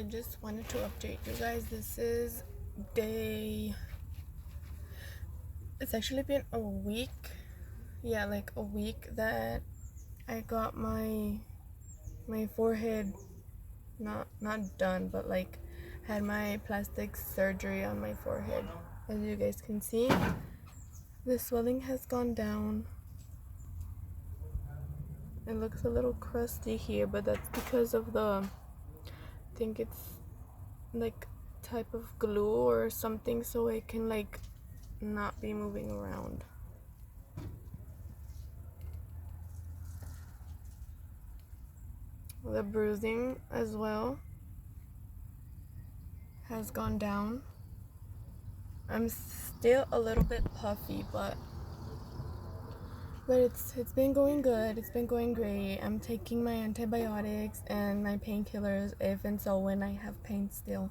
I just wanted to update you guys. This is day, it's actually been a week. Yeah, like a week that I got my forehead not done, but like had my plastic surgery on my forehead. As you guys can see, the swelling has gone down. It looks a little crusty here, but that's because of the, I think it's like type of glue or something, so it can like not be moving around. The bruising as well has gone down. I'm still a little bit puffy, but it's been going good. It's been going great. I'm taking my antibiotics and my painkillers if and so when I have pain still.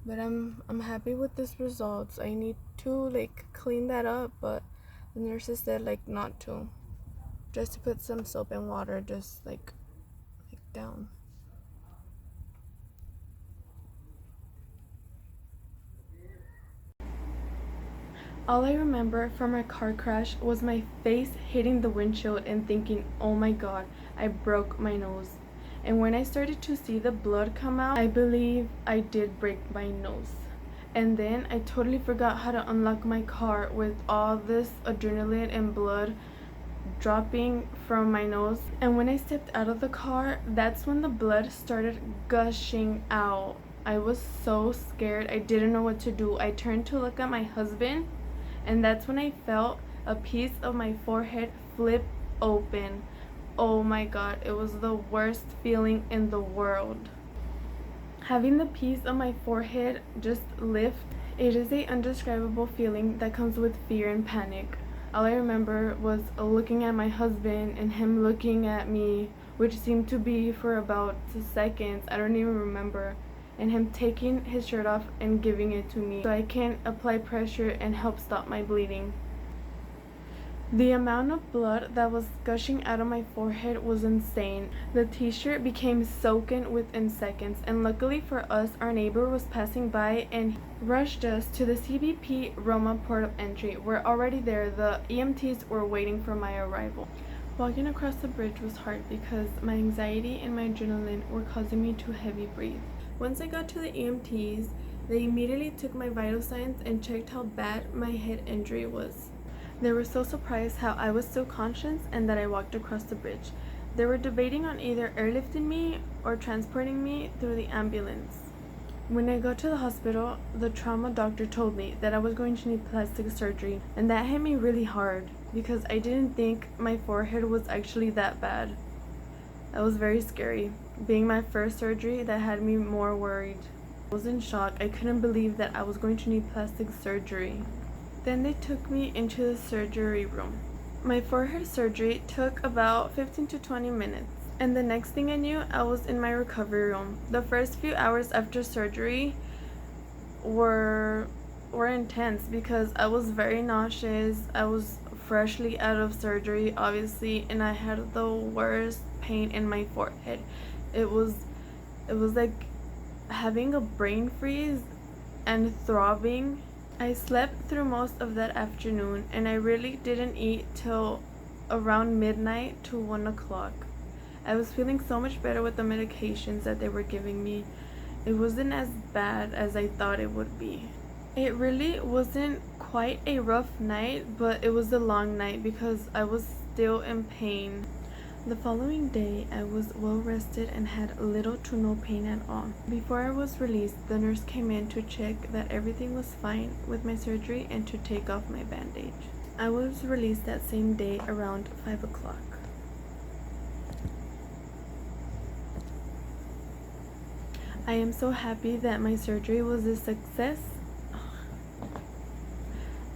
But I'm happy with this results. I need to like clean that up, but the nurses said like not to. Just to put some soap and water just like down. All I remember from my car crash was my face hitting the windshield and thinking, oh my god, I broke my nose. And when I started to see the blood come out, I believe I did break my nose. And then I totally forgot how to unlock my car with all this adrenaline and blood dropping from my nose. And when I stepped out of the car, that's when the blood started gushing out. I was so scared. I didn't know what to do. I turned to look at my husband, and that's when I felt a piece of my forehead flip open. Oh my god, it was the worst feeling in the world. Having the piece of my forehead just lift, it is an indescribable feeling that comes with fear and panic. All I remember was looking at my husband and him looking at me, which seemed to be for about 2 seconds, I don't even remember, and him taking his shirt off and giving it to me so I can apply pressure and help stop my bleeding. The amount of blood that was gushing out of my forehead was insane. The t-shirt became soaking within seconds, and luckily for us, our neighbor was passing by and rushed us to the CBP Roma port of entry. We're already there. The EMTs were waiting for my arrival. Walking across the bridge was hard because my anxiety and my adrenaline were causing me to heavy breathe. Once I got to the EMTs, they immediately took my vital signs and checked how bad my head injury was. They were so surprised how I was still conscious and that I walked across the bridge. They were debating on either airlifting me or transporting me through the ambulance. When I got to the hospital, the trauma doctor told me that I was going to need plastic surgery, and that hit me really hard because I didn't think my forehead was actually that bad. That was very scary. Being my first surgery, that had me more worried. I was in shock. I couldn't believe that I was going to need plastic surgery. Then they took me into the surgery room. My forehead surgery took about 15 to 20 minutes. And the next thing I knew, I was in my recovery room. The first few hours after surgery were intense because I was very nauseous. I was freshly out of surgery, obviously, and I had the worst pain in my forehead. It was like having a brain freeze and throbbing. I slept through most of that afternoon, and I really didn't eat till around midnight to 1 o'clock. I was feeling so much better with the medications that they were giving me. It wasn't as bad as I thought it would be. It really wasn't quite a rough night, but it was a long night because I was still in pain. The following day, I was well rested and had little to no pain at all. Before I was released, the nurse came in to check that everything was fine with my surgery and to take off my bandage. I was released that same day around 5 o'clock. I am so happy that my surgery was a success.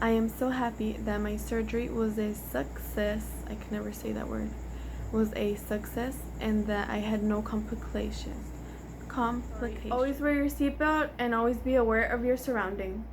I am so happy that my surgery was a success. I can never say that word. Was a success, and that I had no complications. Always wear your seatbelt and always be aware of your surroundings.